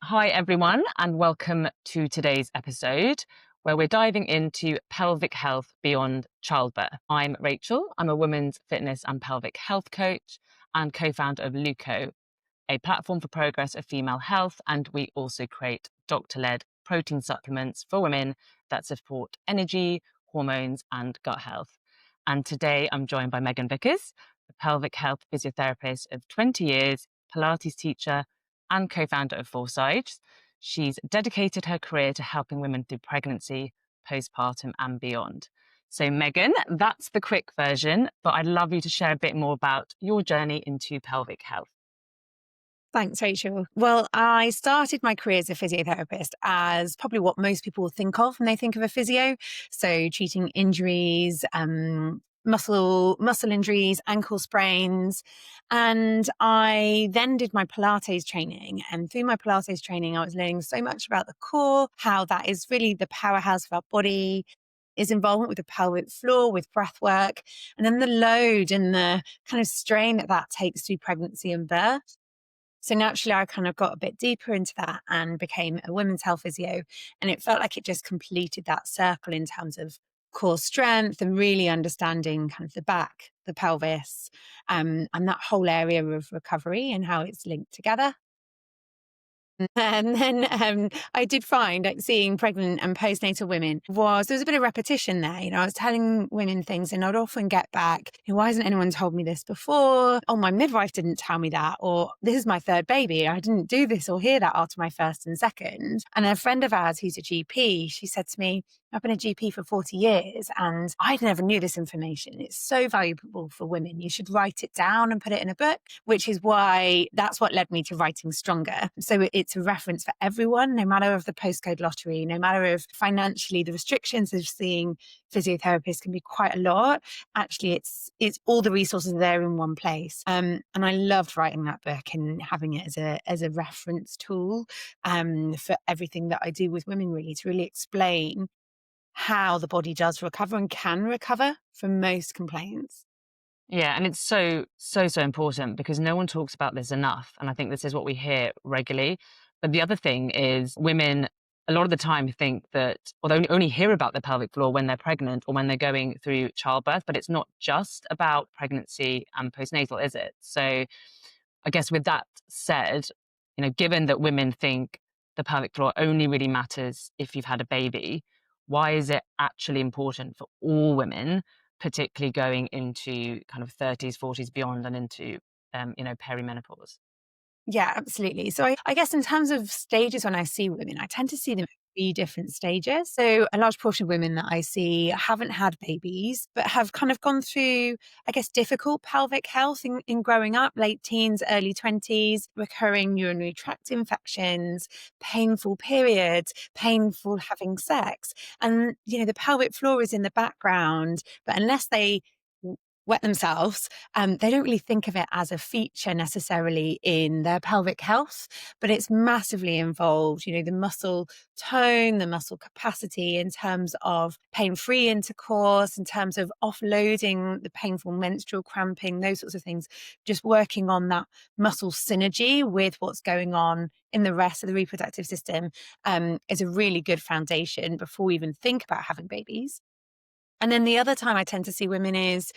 Hi, everyone, and welcome to today's episode where we're diving into pelvic health beyond childbirth. I'm Rachel. I'm a women's fitness and pelvic health coach and co-founder of LØUCO, a platform for progress of female health. And we also create doctor-led protein supplements for women that support energy, hormones, and gut health. And today I'm joined by Megan Vickers, a pelvic health physiotherapist of 20 years, Pilates teacher, and co-founder of Foursides. She's dedicated her career to helping women through pregnancy, postpartum, and beyond. So, Megan, that's the quick version, but I'd love you to share a bit more about your journey into pelvic health. Thanks, Rachel. Well, I started my career as a physiotherapist as probably what most people think of when they think of a physio. So treating injuries, muscle injuries, ankle sprains. And I then did my Pilates training. And through my Pilates training, I was learning so much about the core, how that is really the powerhouse of our body, is involvement with the pelvic floor, with breath work, and then the load and the kind of strain that takes through pregnancy and birth. So naturally, I kind of got a bit deeper into that and became a women's health physio. And it felt like it just completed that circle in terms of core strength and really understanding kind of the back, the pelvis, and that whole area of recovery and how it's linked together. And then I did find like seeing pregnant and postnatal women there was a bit of repetition there. I was telling women things and I'd often get back, why hasn't anyone told me this before? Oh, my midwife didn't tell me that. Or this is my third baby. I didn't do this or hear that after my first and second. And a friend of ours who's a GP, she said to me, I've been a GP for 40 years and I never knew this information. It's so valuable for women. You should write it down and put it in a book, which is why that's what led me to writing Stronger. So it's a reference for everyone, no matter of the postcode lottery, no matter of financially, the restrictions of seeing physiotherapists can be quite a lot. Actually, it's all the resources there in one place. And I loved writing that book and having it as a reference tool for everything that I do with women, really, to really explain how the body does recover and can recover from most complaints. Yeah, and it's so important because no one talks about this enough. And I think this is what we hear regularly. But the other thing is women a lot of the time think that, or they only hear about the pelvic floor when they're pregnant or when they're going through childbirth, but it's not just about pregnancy and postnatal, is it? So I guess with that said, given that women think the pelvic floor only really matters if you've had a baby, why is it actually important for all women, particularly going into kind of 30s, 40s, beyond and into, perimenopause? Yeah, absolutely. So I guess in terms of stages, when I see women, I tend to see them at 3 different stages. So a large portion of women that I see haven't had babies, but have kind of gone through, I guess, difficult pelvic health in growing up, late teens, early 20s, recurring urinary tract infections, painful periods, painful having sex. And, the pelvic floor is in the background, but unless they wet themselves, they don't really think of it as a feature necessarily in their pelvic health, but it's massively involved, the muscle tone, the muscle capacity in terms of pain-free intercourse, in terms of offloading the painful menstrual cramping, those sorts of things, just working on that muscle synergy with what's going on in the rest of the reproductive system is a really good foundation before we even think about having babies. And then the other time I tend to see women is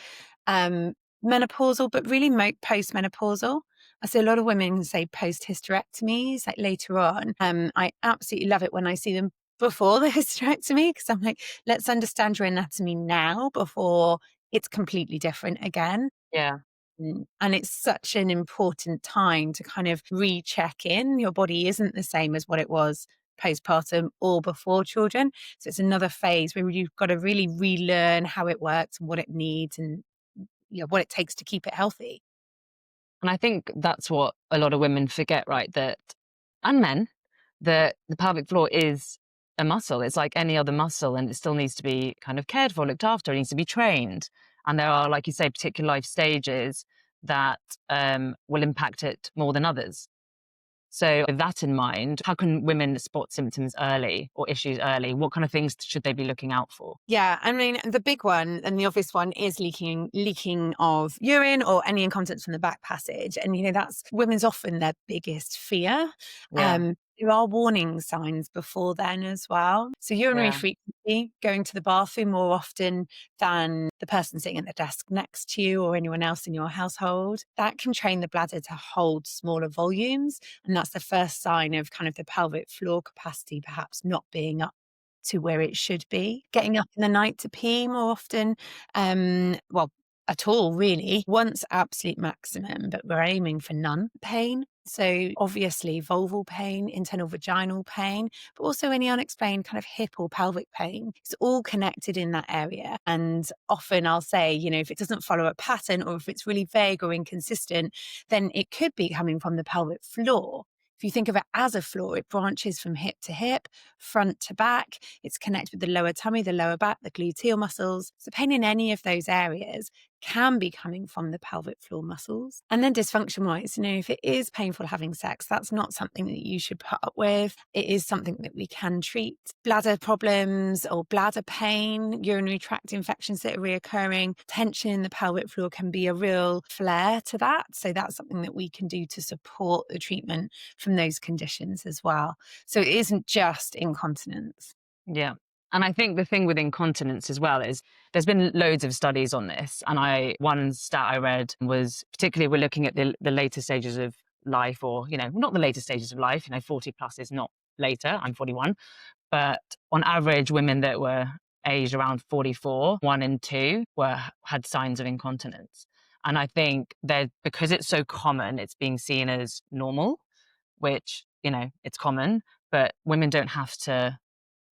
menopausal, but really post-menopausal. I see a lot of women say post-hysterectomies, like later on. I absolutely love it when I see them before the hysterectomy, because I'm like, let's understand your anatomy now before it's completely different again. Yeah. And it's such an important time to kind of recheck in. Your body isn't the same as what it was postpartum or before children. So it's another phase where you've got to really relearn how it works and what it needs and what it takes to keep it healthy. And I think that's what a lot of women forget, right? And men, that the pelvic floor is a muscle. It's like any other muscle and it still needs to be kind of cared for, looked after. It needs to be trained. And there are, like you say, particular life stages that will impact it more than others. So with that in mind, how can women spot symptoms early or issues early? What kind of things should they be looking out for? Yeah, I mean, the big one and the obvious one is leaking of urine or any incontinence from the back passage. And, that's women's often their biggest fear. Yeah. there are warning signs before then as well. So urinary Yeah. frequency, going to the bathroom more often than the person sitting at the desk next to you or anyone else in your household, that can train the bladder to hold smaller volumes. And that's the first sign of kind of the pelvic floor capacity perhaps not being up to where it should be. Getting up in the night to pee more often, well, at all really. Once absolute maximum, but we're aiming for none pain. So obviously vulval pain, internal vaginal pain, but also any unexplained kind of hip or pelvic pain. It's all connected in that area. And often I'll say, if it doesn't follow a pattern or if it's really vague or inconsistent, then it could be coming from the pelvic floor. If you think of it as a floor, it branches from hip to hip, front to back. It's connected with the lower tummy, the lower back, the gluteal muscles. So pain in any of those areas can be coming from the pelvic floor muscles. And then dysfunction wise, if it is painful having sex, that's not something that you should put up with. It is something that we can treat. Bladder problems or bladder pain, urinary tract infections that are reoccurring, tension in the pelvic floor can be a real flare to that. So that's something that we can do to support the treatment from those conditions as well. So it isn't just incontinence. Yeah. And I think the thing with incontinence as well is there's been loads of studies on this. And one stat I read was particularly we're looking at the later stages of life, or, not the later stages of life, 40 plus is not later. I'm 41. But on average, women that were aged around 44, 1 and 2 had signs of incontinence. And I think that because it's so common, it's being seen as normal, which, it's common, but women don't have to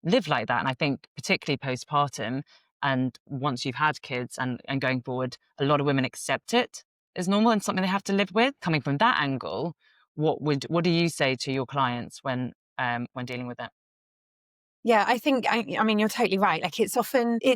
live like that. And I think particularly postpartum and once you've had kids and going forward, a lot of women accept it as normal and something they have to live with. Coming from that angle, what do you say to your clients when dealing with that? Yeah, I think, I mean, you're totally right. Like it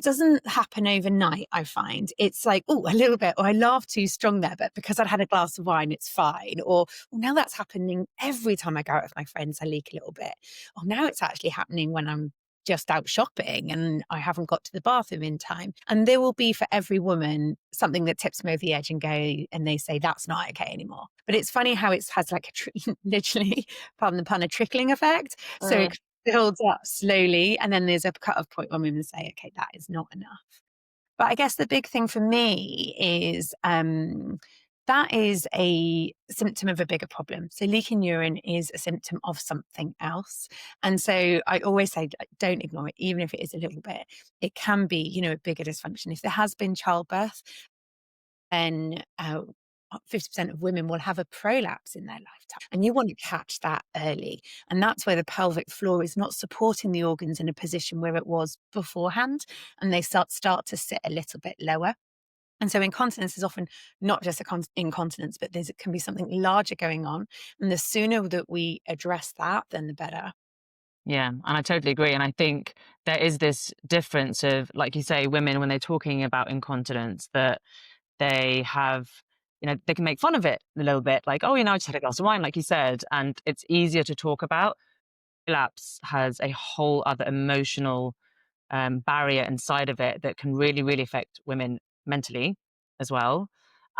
doesn't happen overnight, I find. It's like, oh, a little bit, or I laugh too strong there, but because I'd had a glass of wine, it's fine. Or, well, now that's happening every time I go out with my friends, I leak a little bit. Or now it's actually happening when I'm just out shopping and I haven't got to the bathroom in time. And there will be for every woman something that tips me over the edge and they say, that's not okay anymore. But it's funny how it has like literally, pardon the pun, a trickling effect. So it builds up slowly, and then there's a cut-off point when women say, okay, that is not enough. But I guess the big thing for me is that is a symptom of a bigger problem. So leaking urine is a symptom of something else. And so I always say, don't ignore it, even if it is a little bit. It can be, a bigger dysfunction. If there has been childbirth, then 50% of women will have a prolapse in their lifetime. And you want to catch that early. And that's where the pelvic floor is not supporting the organs in a position where it was beforehand. And they start to sit a little bit lower. And so incontinence is often not just incontinence, but it can be something larger going on. And the sooner that we address that, then the better. Yeah, and I totally agree. And I think there is this difference of, like you say, women, when they're talking about incontinence, that they have, they can make fun of it a little bit, like, oh, I just had a glass of wine, like you said, and it's easier to talk about. Relapse has a whole other emotional barrier inside of it that can really, really affect women mentally as well.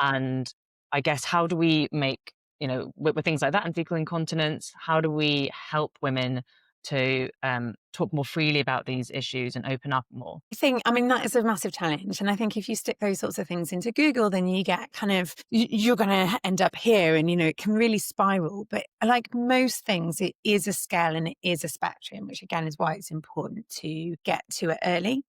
And I guess, how do we make, with things like that and fecal incontinence, how do we help women to talk more freely about these issues and open up more? I mean, that is a massive challenge. And I think if you stick those sorts of things into Google, then you get you're going to end up here and, it can really spiral. But like most things, it is a scale and it is a spectrum, which again is why it's important to get to it early.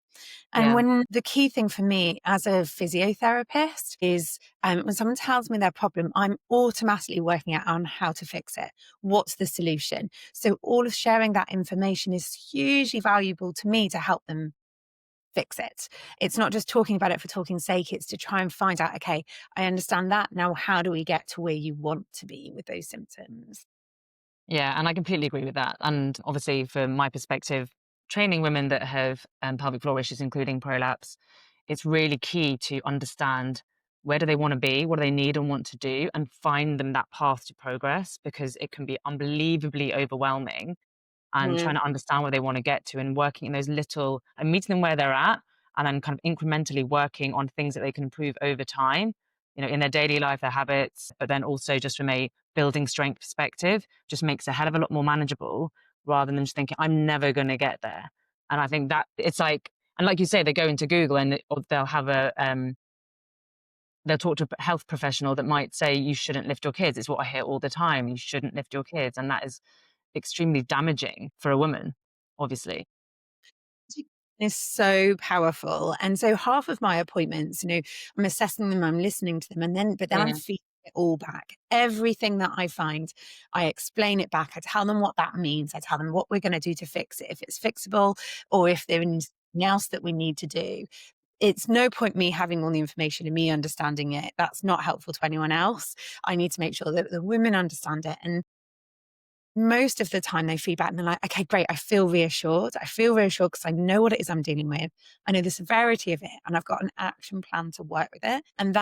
And Yeah. when the key thing for me as a physiotherapist is when someone tells me their problem, I'm automatically working out on how to fix it. What's the solution? So all of sharing that information is hugely valuable to me to help them fix it. It's not just talking about it for talking's sake. It's to try and find out, okay, I understand that. Now, how do we get to where you want to be with those symptoms? Yeah, and I completely agree with that. And obviously, from my perspective, training women that have pelvic floor issues, including prolapse, it's really key to understand where do they want to be, what do they need and want to do, and find them that path to progress, because it can be unbelievably overwhelming. And trying to understand where they want to get to and working in those little and meeting them where they're at, and then kind of incrementally working on things that they can improve over time in their daily life, their habits, but then also just from a building strength perspective, just makes it a hell of a lot more manageable rather than just thinking, I'm never going to get there. And I think that it's like, and like you say, they go into Google and or they'll have they'll talk to a health professional that might say, you shouldn't lift your kids. It's what I hear all the time. You shouldn't lift your kids. And that is extremely damaging for a woman, obviously. Is so powerful. And so half of my appointments, I'm assessing them, I'm listening to them, but then I'm Mm. feeding it all back. Everything that I find, I explain it back. I tell them what that means. I tell them what we're going to do to fix it, if it's fixable, or if there is something else that we need to do. It's no point me having all the information and me understanding it. That's not helpful to anyone else. I need to make sure that the women understand it. And most of the time they feedback and they're like, okay, great. I feel reassured. I feel reassured because I know what it is I'm dealing with. I know the severity of it and I've got an action plan to work with it. And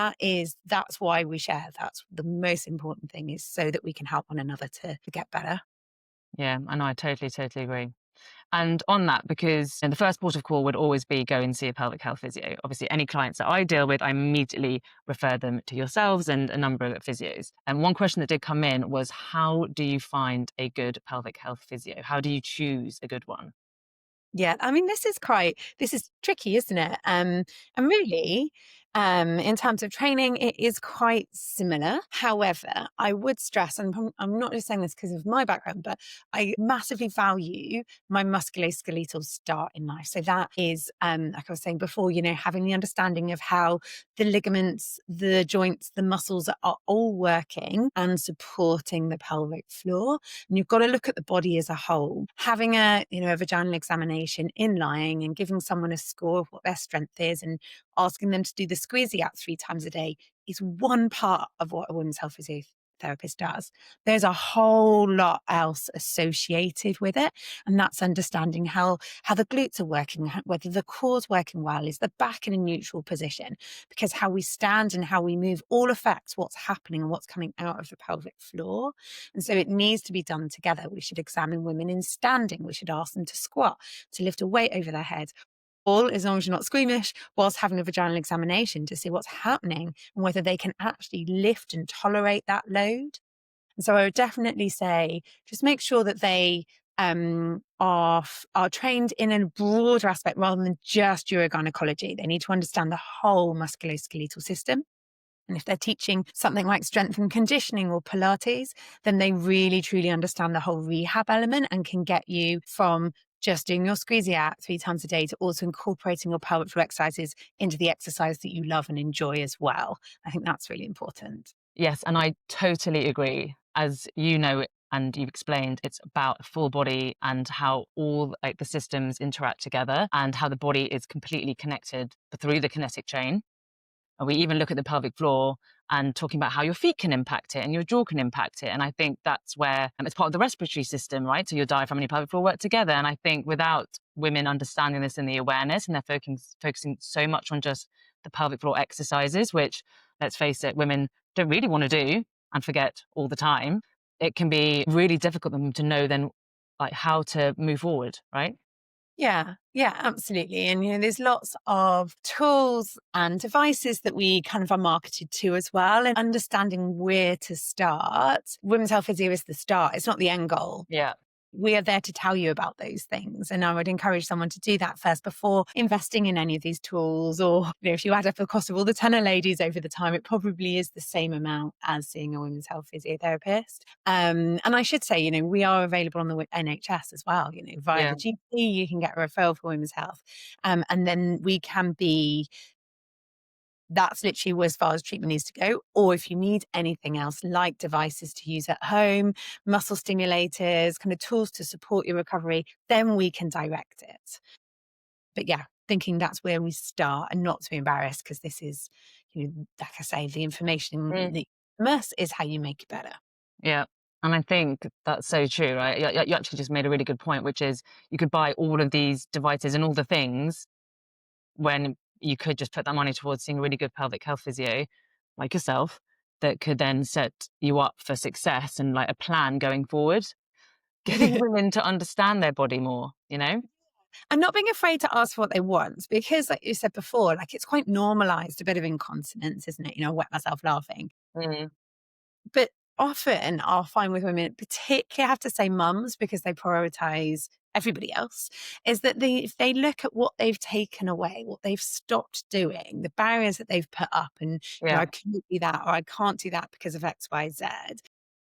that's why we share. That's the most important thing, is so that we can help one another to get better. Yeah, I know. I totally, totally agree. And on that, because the first port of call would always be go and see a pelvic health physio. Obviously, any clients that I deal with, I immediately refer them to yourselves and a number of physios. And one question that did come in was, how do you find a good pelvic health physio? How do you choose a good one? Yeah, I mean, this is tricky, isn't it? And really, in terms of training, it is quite similar. However, I would stress, and I'm not just saying this because of my background, but I massively value my musculoskeletal start in life. So that is, like I was saying before, having the understanding of how the ligaments, the joints, the muscles are all working and supporting the pelvic floor. And you've got to look at the body as a whole. Having a vaginal examination in lying and giving someone a score of what their strength is and asking them to do the squeezy out 3 times a day is one part of what a women's health physiotherapist does. There's a whole lot else associated with it. And that's understanding how the glutes are working, whether the core's working well, is the back in a neutral position, because how we stand and how we move all affects what's happening and what's coming out of the pelvic floor. And so it needs to be done together. We should examine women in standing. We should ask them to squat, to lift a weight over their head, all as long as you're not squeamish, whilst having a vaginal examination to see what's happening and whether they can actually lift and tolerate that load. And so I would definitely say, just make sure that they are trained in a broader aspect rather than just urogynecology. They need to understand the whole musculoskeletal system. And if they're teaching something like strength and conditioning or Pilates, then they really truly understand the whole rehab element and can get you from just doing your squeezy out 3 times a day to also incorporating your pelvic floor exercises into the exercise that you love and enjoy as well. I think that's really important. Yes, and I totally agree. As you know, and you've explained, it's about full body and how all like the systems interact together and how the body is completely connected through the kinetic chain. And we even look at the pelvic floor and talking about how your feet can impact it and your jaw can impact it. And I think that's where it's part of the respiratory system, right? So your diaphragm and your pelvic floor work together. And I think without women understanding this and the awareness, and they're focusing so much on just the pelvic floor exercises, which, let's face it, women don't really want to do and forget all the time, it can be really difficult for them to know then like how to move forward, right? Yeah, yeah, absolutely. And, there's lots of tools and devices that we kind of are marketed to as well. And understanding where to start. Women's health physio is the start. It's not the end goal. Yeah. We are there to tell you about those things. And I would encourage someone to do that first before investing in any of these tools. Or, if you add up the cost of all the tenor ladies over the time, it probably is the same amount as seeing a women's health physiotherapist. And I should say, we are available on the NHS as well, via Yeah. the GP, you can get a referral for women's health. And then we can be, that's literally as far as treatment needs to go. Or if you need anything else, like devices to use at home, muscle stimulators, kind of tools to support your recovery, then we can direct it. But yeah, thinking that's where we start and not to be embarrassed, because this is, like I say, the information Mm. that you immerse is how you make it better. Yeah. And I think that's so true, right? You actually just made a really good point, which is you could buy all of these devices and all the things when you could just put that money towards seeing a really good pelvic health physio like yourself that could then set you up for success and like a plan going forward, getting women to understand their body more, you know? And not being afraid to ask for what they want, because like you said before, like it's quite normalized, a bit of incontinence, isn't it? You know, wet myself laughing. Mm. But often I'll find with women, particularly I have to say mums, because they prioritize everybody else, is that if they look at what they've taken away, what they've stopped doing, the barriers that they've put up, and you know, Yeah. I couldn't do that or I can't do that because of X, Y, Z.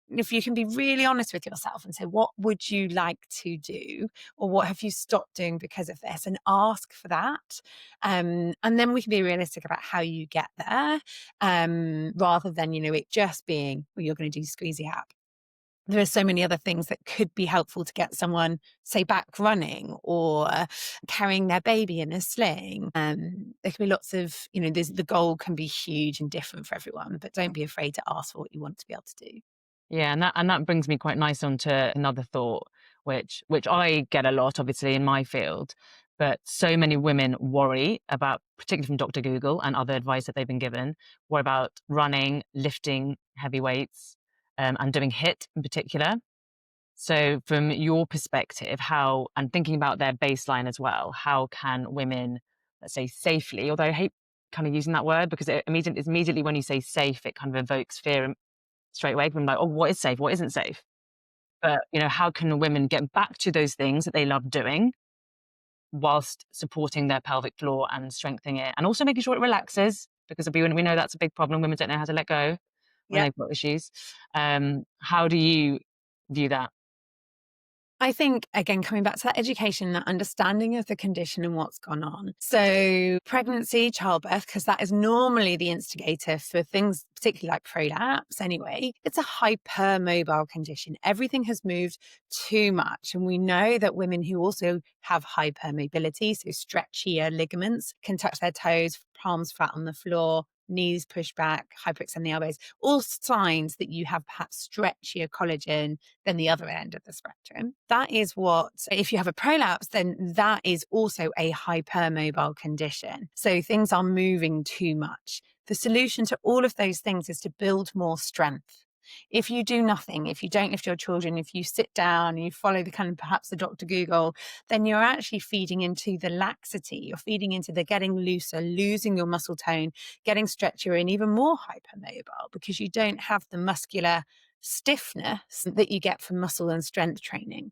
If you can be really honest with yourself and say, what would you like to do? Or what have you stopped doing because of this? And ask for that. And then we can be realistic about how you get there, rather than, you know, it just being, well, you're going to do squeezy app. There are so many other things that could be helpful to get someone, say, back running or carrying their baby in a sling. There can be lots of, you know, the goal can be huge and different for everyone, but don't be afraid to ask for what you want to be able to do. Yeah, and that brings me quite nice onto another thought, which I get a lot, obviously, in my field. But so many women worry about, particularly from Dr. Google and other advice that they've been given, worry about running, lifting heavy weights, and doing HIIT in particular. So, from your perspective, how, and thinking about their baseline as well, how can women, let's say, safely, although I hate kind of using that word because immediately when you say safe, it kind of evokes fear straight away. I'm like, oh, what is safe? What isn't safe? But, you know, how can women get back to those things that they love doing whilst supporting their pelvic floor and strengthening it and also making sure it relaxes? Because we know that's a big problem. Women don't know how to let go when Yeah. they've got issues. How do you view that? I think, again, coming back to that education, that understanding of the condition and what's gone on. So, pregnancy, childbirth, because that is normally the instigator for things, particularly like prolapse anyway, it's a hypermobile condition. Everything has moved too much. And we know that women who also have hypermobility, so stretchier ligaments, can touch their toes, palms flat on the floor, knees pushed back, hyperextend the elbows, all signs that you have perhaps stretchier collagen than the other end of the spectrum. That is what, if you have a prolapse, then that is also a hypermobile condition. So things are moving too much. The solution to all of those things is to build more strength. If you do nothing, if you don't lift your children, if you sit down and you follow the kind of perhaps the Dr. Google, then you're actually feeding into the laxity. You're feeding into the getting looser, losing your muscle tone, getting stretchier and even more hypermobile because you don't have the muscular stiffness that you get from muscle and strength training.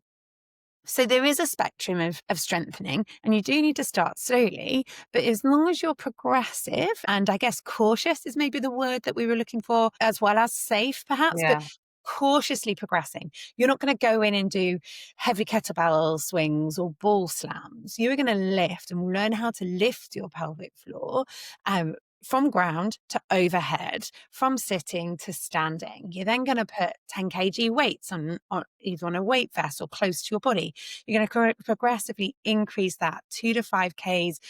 So there is a spectrum of strengthening, and you do need to start slowly. But as long as you're progressive, and I guess cautious is maybe the word that we were looking for, as well as safe perhaps, but Yeah. cautiously progressing. You're not going to go in and do heavy kettlebell swings or ball slams. You are going to lift and learn how to lift your pelvic floor from ground to overhead, from sitting to standing. You're then going to put 10 kg weights on either on a weight vest or close to your body. You're going to progressively increase that 2 to 5 Ks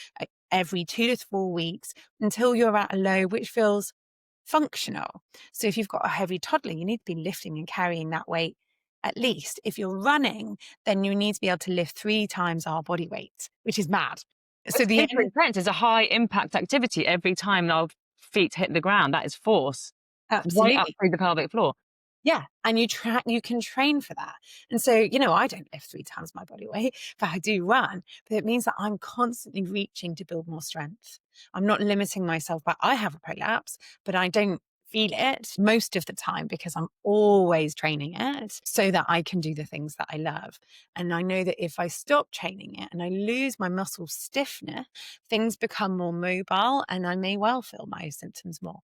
every 2 to 4 weeks until you're at a low which feels functional. So if you've got a heavy toddler, you need to be lifting and carrying that weight at least. If you're running, then you need to be able to lift 3 times our body weight, which is mad. So It's the super end, intense. It's a high impact activity every time our feet hit the ground. That is force right up absolutely. through the pelvic floor. Yeah. And you can train for that. And so, you know, I don't lift 3 times my body weight, but I do run. But it means that I'm constantly reaching to build more strength. I'm not limiting myself, but I have a prolapse, but I don't feel it most of the time because I'm always training it so that I can do the things that I love. And I know that if I stop training it and I lose my muscle stiffness, things become more mobile and I may well feel my symptoms more.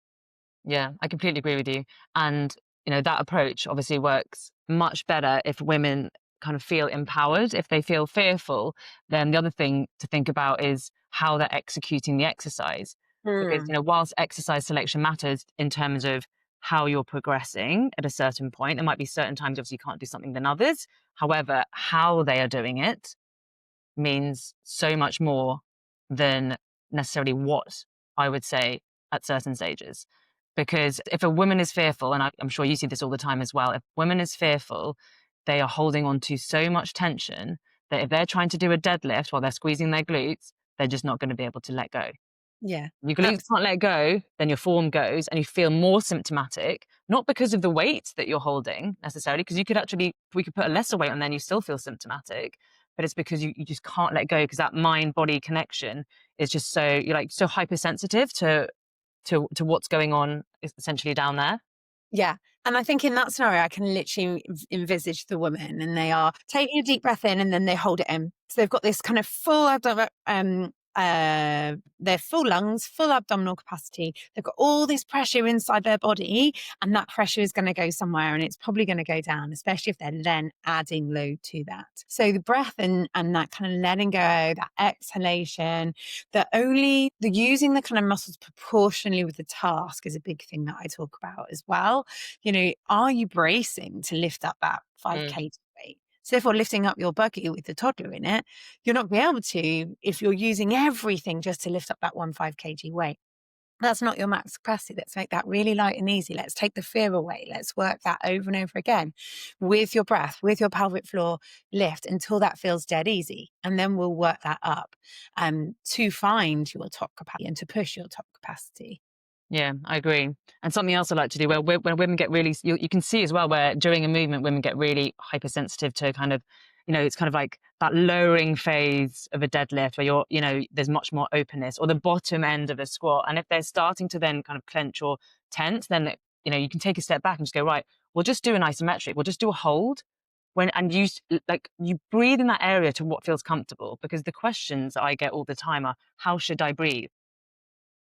Yeah, I completely agree with you. And, you know, that approach obviously works much better if women kind of feel empowered. If they feel fearful, then the other thing to think about is how they're executing the exercise. Because, you Mm. know, whilst exercise selection matters in terms of how you're progressing at a certain point, there might be certain times obviously you can't do something than others. However, how they are doing it means so much more than necessarily what I would say at certain stages. Because if a woman is fearful, and I'm sure you see this all the time as well, if a woman is fearful, they are holding on to so much tension that if they're trying to do a deadlift while they're squeezing their glutes, they're just not going to be able to let go. Yeah. Your glutes can't let go, then your form goes and you feel more symptomatic, not because of the weight that you're holding necessarily, because we could put a lesser weight on there and you still feel symptomatic, but it's because you just can't let go, because that mind body connection is just so, you're like so hypersensitive to what's going on essentially down there. Yeah. And I think in that scenario, I can literally envisage the woman, and they are taking a deep breath in and then they hold it in. So they've got this kind of full their full lungs, full abdominal capacity. They've got all this pressure inside their body, and that pressure is going to go somewhere, and it's probably going to go down, especially if they're then adding load to that. So the breath and that kind of letting go, that exhalation, the using the kind of muscles proportionally with the task is a big thing that I talk about as well. Are you bracing to lift up that 5 Mm. kg weight? So therefore, lifting up your buggy with the toddler in it, you're not going to be able to if you're using everything just to lift up that 5 kg weight. That's not your max capacity. Let's make that really light and easy. Let's take the fear away. Let's work that over and over again with your breath, with your pelvic floor lift until that feels dead easy. And then we'll work that up to find your top capacity and to push your top capacity. Yeah, I agree. And something else I like to do, where when women get really, you can see as well, where during a movement, women get really hypersensitive to kind of, it's kind of like that lowering phase of a deadlift where there's much more openness, or the bottom end of a squat. And if they're starting to then kind of clench or tense, then, you can take a step back and just go, right, we'll just do an isometric. We'll just do a hold and you breathe in that area to what feels comfortable, because the questions I get all the time are, how should I breathe?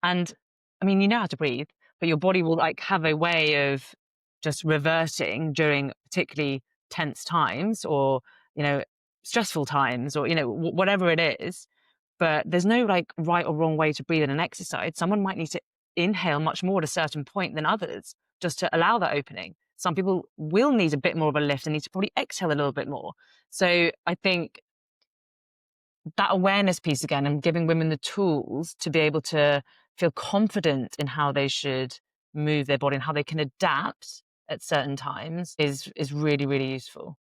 And I mean, you know how to breathe, but your body will like have a way of just reverting during particularly tense times, or, you know, stressful times, or, whatever it is. But there's no like right or wrong way to breathe in an exercise. Someone might need to inhale much more at a certain point than others just to allow that opening. Some people will need a bit more of a lift and need to probably exhale a little bit more. So I think that awareness piece again, and giving women the tools to be able to feel confident in how they should move their body and how they can adapt at certain times is really, really useful.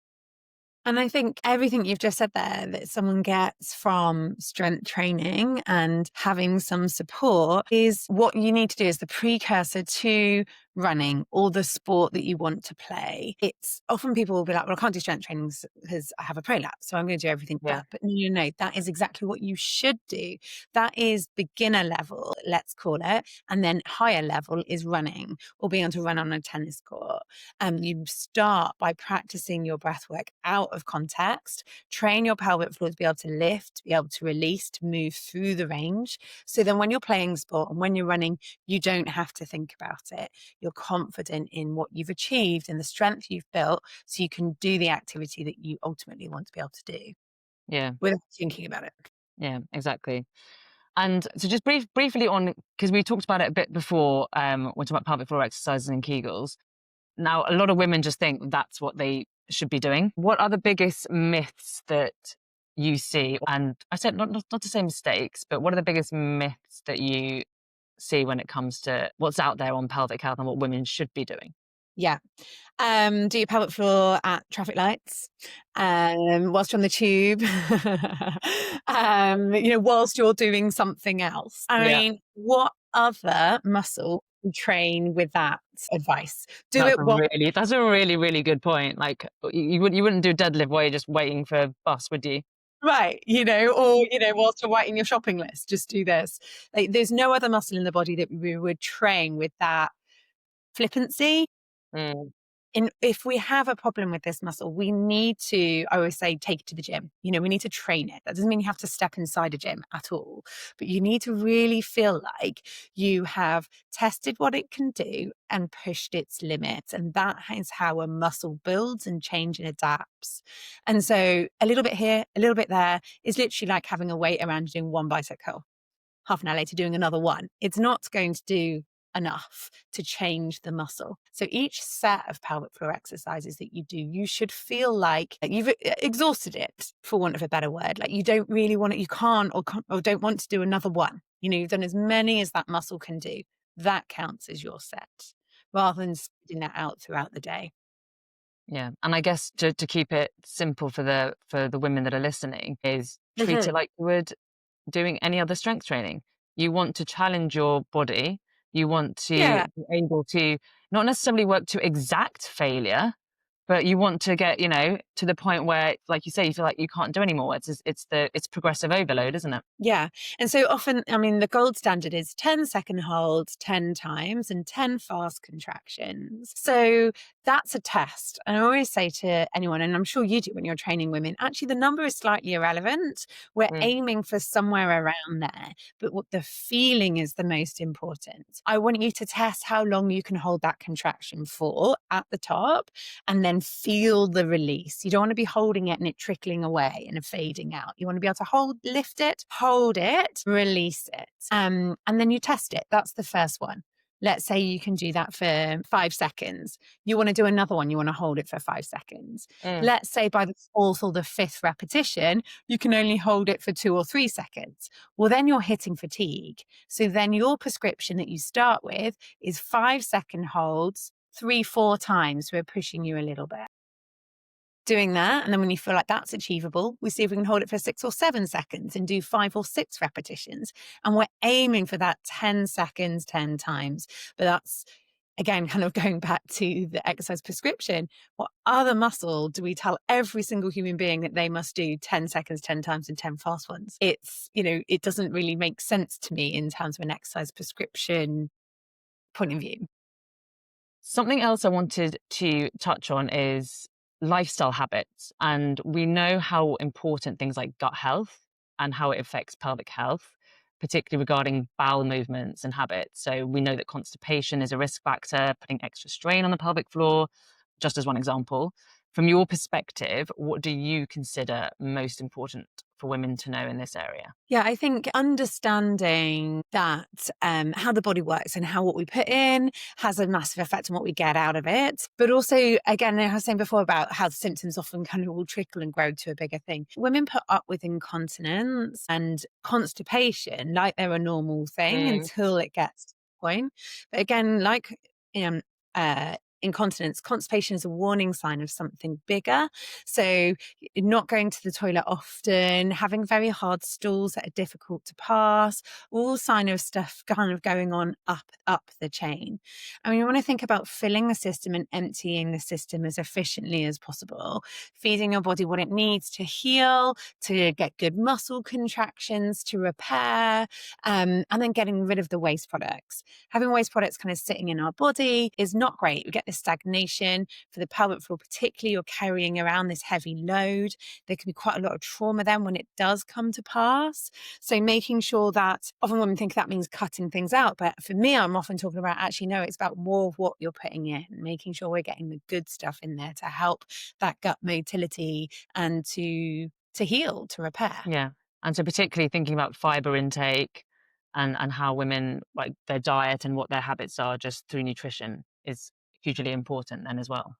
And I think everything you've just said there that someone gets from strength training and having some support is what you need to do as the precursor to running or the sport that you want to play. It's often people will be like, well, I can't do strength training because I have a prolapse, so I'm going to do everything Yeah. but no, that is exactly what you should do. That is beginner level, let's call it. And then higher level is running, or being able to run on a tennis court. You start by practicing your breath work out of context, train your pelvic floor to be able to lift, be able to release, to move through the range. So then when you're playing sport and when you're running, you don't have to think about it. You're confident in what you've achieved and the strength you've built, so you can do the activity that you ultimately want to be able to do Yeah. without thinking about it. Yeah, exactly. And so just briefly on, because we talked about it a bit before, we're talking about pelvic floor exercises and Kegels. Now, a lot of women just think that's what they should be doing. What are the biggest myths that you see? And I said not to say mistakes, but what are the biggest myths that you see when it comes to what's out there on pelvic health and what women should be doing? Yeah. Do your pelvic floor at traffic lights, whilst you're on the tube, whilst you're doing something else. I Yeah, mean, what other muscle you train with that advice? Do that's it while that's a really, really good point. Like you wouldn't do deadlift while you're just waiting for a bus, would you? right, or, whilst you're writing your shopping list, just do this. Like, there's no other muscle in the body that we would train with that flippancy. Mm, If we have a problem with this muscle, we need to, I always say, take it to the gym. We need to train it. That doesn't mean you have to step inside a gym at all, but you need to really feel like you have tested what it can do and pushed its limits. And that is how a muscle builds and changes and adapts. And so a little bit here, a little bit there is literally like having a weight around doing one bicep curl. Half an hour later doing another one. It's not going to do enough to change the muscle. So each set of pelvic floor exercises that you do, you should feel like you've exhausted it, for want of a better word. Like you don't really want it, you can't or don't want to do another one. You've done as many as that muscle can do. That counts as your set, rather than spreading that out throughout the day. yeah, and I guess to keep it simple for the women that are listening is treat it like you would doing any other strength training. You want to challenge your body. You want to Yeah. be able to not necessarily work to exact failure, but you want to get, to the point where, like you say, you feel like you can't do anymore. It's progressive overload, isn't it? Yeah. And so often, I mean, the gold standard is 10-second holds 10 times and 10 fast contractions. So that's a test. And I always say to anyone, and I'm sure you do when you're training women, actually the number is slightly irrelevant. We're aiming for somewhere around there, but what the feeling is the most important. I want you to test how long you can hold that contraction for at the top and then feel the release. You don't want to be holding it and it trickling away and fading out. You want to be able to lift it, hold it, release it. And then you test it. That's the first one. Let's say you can do that for 5 seconds. You want to do another one. You want to hold it for 5 seconds. Let's say by the 4th or the 5th repetition, you can only hold it for 2 or 3 seconds. Well, then you're hitting fatigue. So then your prescription that you start with is 5-second holds 3-4 times. We're pushing you a little bit. Doing that, and then when you feel like that's achievable, we see if we can hold it for 6 or 7 seconds and do 5 or 6 repetitions. And we're aiming for that 10 seconds, 10 times. But that's, again, kind of going back to the exercise prescription. What other muscle do we tell every single human being that they must do 10 seconds, 10 times and 10 fast ones? It's, it doesn't really make sense to me in terms of an exercise prescription point of view. Something else I wanted to touch on is lifestyle habits. And we know how important things like gut health and how it affects pelvic health, particularly regarding bowel movements and habits. So we know that constipation is a risk factor, putting extra strain on the pelvic floor, just as one example. From your perspective, what do you consider most important for women to know in this area? Yeah, I think understanding that how the body works and how what we put in has a massive effect on what we get out of it. But also, again, I was saying before about how the symptoms often kind of will trickle and grow to a bigger thing. Women put up with incontinence and constipation like they're a normal thing until it gets to the point. But again, like incontinence, constipation is a warning sign of something bigger. So not going to the toilet often, having very hard stools that are difficult to pass, all sign of stuff kind of going on up the chain. I mean, you want to think about filling the system and emptying the system as efficiently as possible, feeding your body what it needs to heal, to get good muscle contractions, to repair, and then getting rid of the waste products. Having waste products kind of sitting in our body is not great. We get this stagnation for the pelvic floor, particularly you're carrying around this heavy load. There can be quite a lot of trauma then when it does come to pass. So making sure that, often women think that means cutting things out, but for me, I'm often talking about actually, no, it's about more of what you're putting in, making sure we're getting the good stuff in there to help that gut motility and to heal, to repair. Yeah. And so particularly thinking about fiber intake and how women, like their diet and what their habits are just through nutrition is hugely important then as well.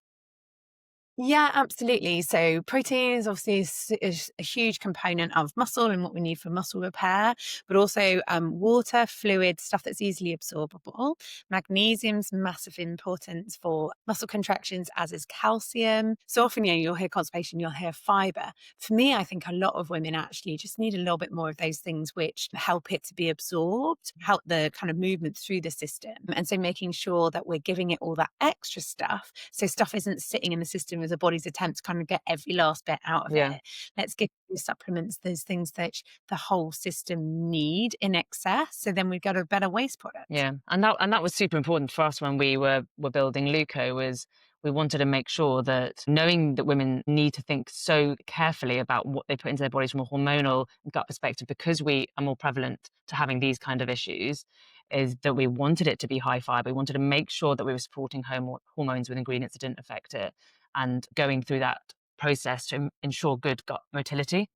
Yeah, absolutely. So protein is obviously is a huge component of muscle and what we need for muscle repair, but also water, fluid, stuff that's easily absorbable. Magnesium's massive importance for muscle contractions, as is calcium. So often, you'll hear constipation, you'll hear fiber. For me, I think a lot of women actually just need a little bit more of those things which help it to be absorbed, help the kind of movement through the system. And so making sure that we're giving it all that extra stuff, so stuff isn't sitting in the system as the body's attempt to kind of get every last bit out of it. Let's give those supplements, those things that the whole system need in excess. So then we've got a better waste product. Yeah. And that was super important for us when we were building LØUCO, was we wanted to make sure that, knowing that women need to think so carefully about what they put into their bodies from a hormonal gut perspective, because we are more prevalent to having these kind of issues, is that we wanted it to be high fiber. We wanted to make sure that we were supporting hormones with ingredients that didn't affect it, and going through that process to ensure good gut motility.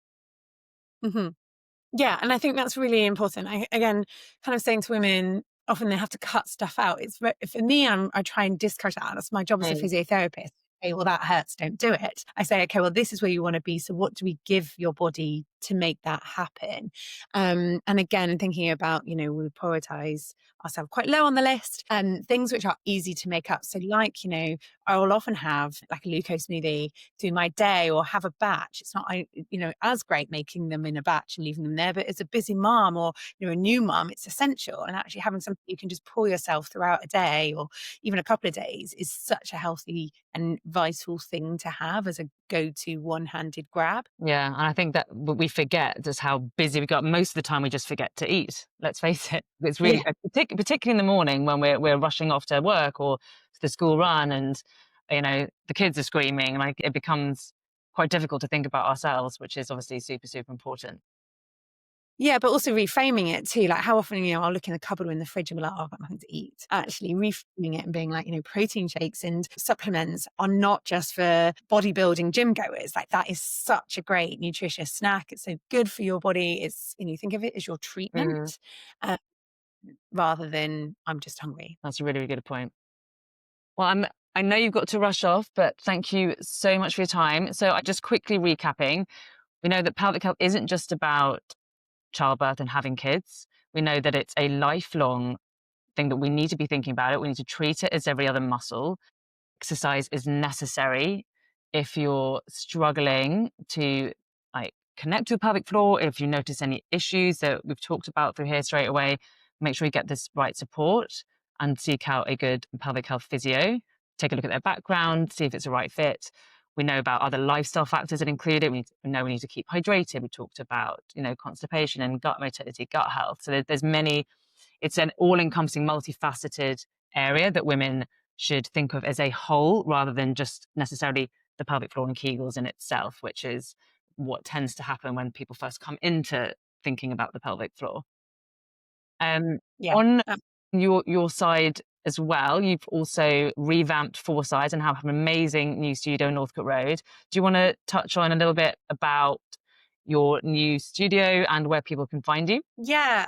Mm-hmm. Yeah, and I think that's really important. Again, kind of saying to women, often they have to cut stuff out. For me, I try and discourage that. That's my job as a physiotherapist. Okay, well, that hurts, don't do it. I say, okay, well, this is where you want to be. So what do we give your body to make that happen? And again, thinking about, we prioritize ourselves quite low on the list, and things which are easy to make up. So like, I will often have like a LØUCO smoothie through my day or have a batch. It's not, as great making them in a batch and leaving them there, but as a busy mom or, a new mom, it's essential. And actually having something you can just pour yourself throughout a day or even a couple of days is such a healthy and vital thing to have as a go-to one-handed grab. Yeah, and I think that we forget just how busy we got. Most of the time, we just forget to eat. Let's face it; it's really, Yeah. particularly in the morning when we're rushing off to work or to the school run, and the kids are screaming. Like it becomes quite difficult to think about ourselves, which is obviously super super important. Yeah, but also reframing it too. Like how often, I'll look in the cupboard or in the fridge and be like, oh, I've got nothing to eat. Actually reframing it and being like, protein shakes and supplements are not just for bodybuilding gym goers. Like that is such a great nutritious snack. It's so good for your body. It's, think of it as your Mm, treatment uh, rather than I'm just hungry. that's a really, really good point. Well, I know you've got to rush off, but thank you so much for your time. So, I just quickly recapping, we know that pelvic health isn't just about childbirth and having kids. We know that it's a lifelong thing that we need to be thinking about it. We need to treat it as every other muscle. Exercise is necessary if you're struggling to like connect to the pelvic floor. If you notice any issues that we've talked about through here straight away, make sure you get this right support and seek out a good pelvic health physio. Take a look at their background, see if it's a right fit. We know about other lifestyle factors that include it. We know we need to keep hydrated. We talked about, constipation and gut motility, gut health. So there's many, it's an all-encompassing, multifaceted area that women should think of as a whole rather than just necessarily the pelvic floor and Kegels in itself, which is what tends to happen when people first come into thinking about the pelvic floor. Um, Yeah. on your side as well, you've also revamped Foursides and have an amazing new studio in Northcote Road. Do you want to touch on a little bit about your new studio and where people can find you? Yeah,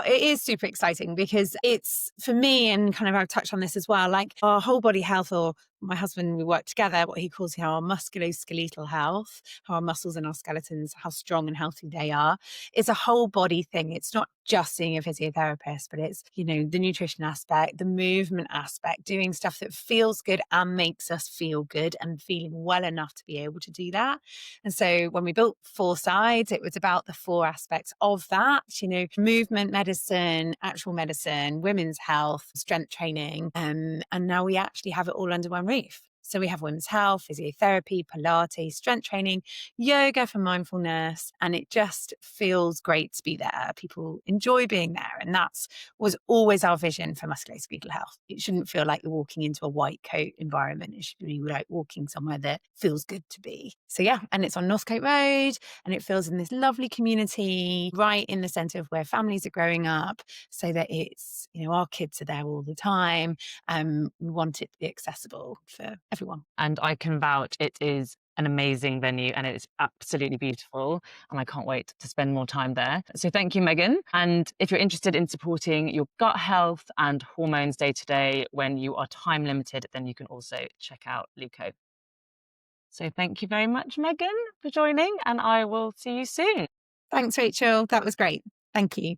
it is super exciting because it's for me, and kind of I've touched on this as well, like our whole body health, or my husband, we work together, what he calls our musculoskeletal health, how our muscles and our skeletons, how strong and healthy they are. It's a whole body thing. It's not just seeing a physiotherapist, but it's, the nutrition aspect, the movement aspect, doing stuff that feels good and makes us feel good and feeling well enough to be able to do that. And so when we built Foursides, it was about the four aspects of that, movement medicine, actual medicine, women's health, strength training. And now we actually have it all under one roof. So we have women's health, physiotherapy, Pilates, strength training, yoga for mindfulness, and it just feels great to be there. People enjoy being there. And that's was always our vision for musculoskeletal health. It shouldn't feel like you're walking into a white coat environment. It should be like walking somewhere that feels good to be. So yeah, and it's on Northcote Road, and it feels in this lovely community right in the centre of where families are growing up, so that it's, our kids are there all the time. We want it to be accessible for everyone. And I can vouch it is an amazing venue and it's absolutely beautiful. And I can't wait to spend more time there. So thank you, Megan. And if you're interested in supporting your gut health and hormones day to day when you are time limited, then you can also check out LØUCO. So thank you very much, Megan, for joining, and I will see you soon. Thanks, Rachel. That was great. Thank you.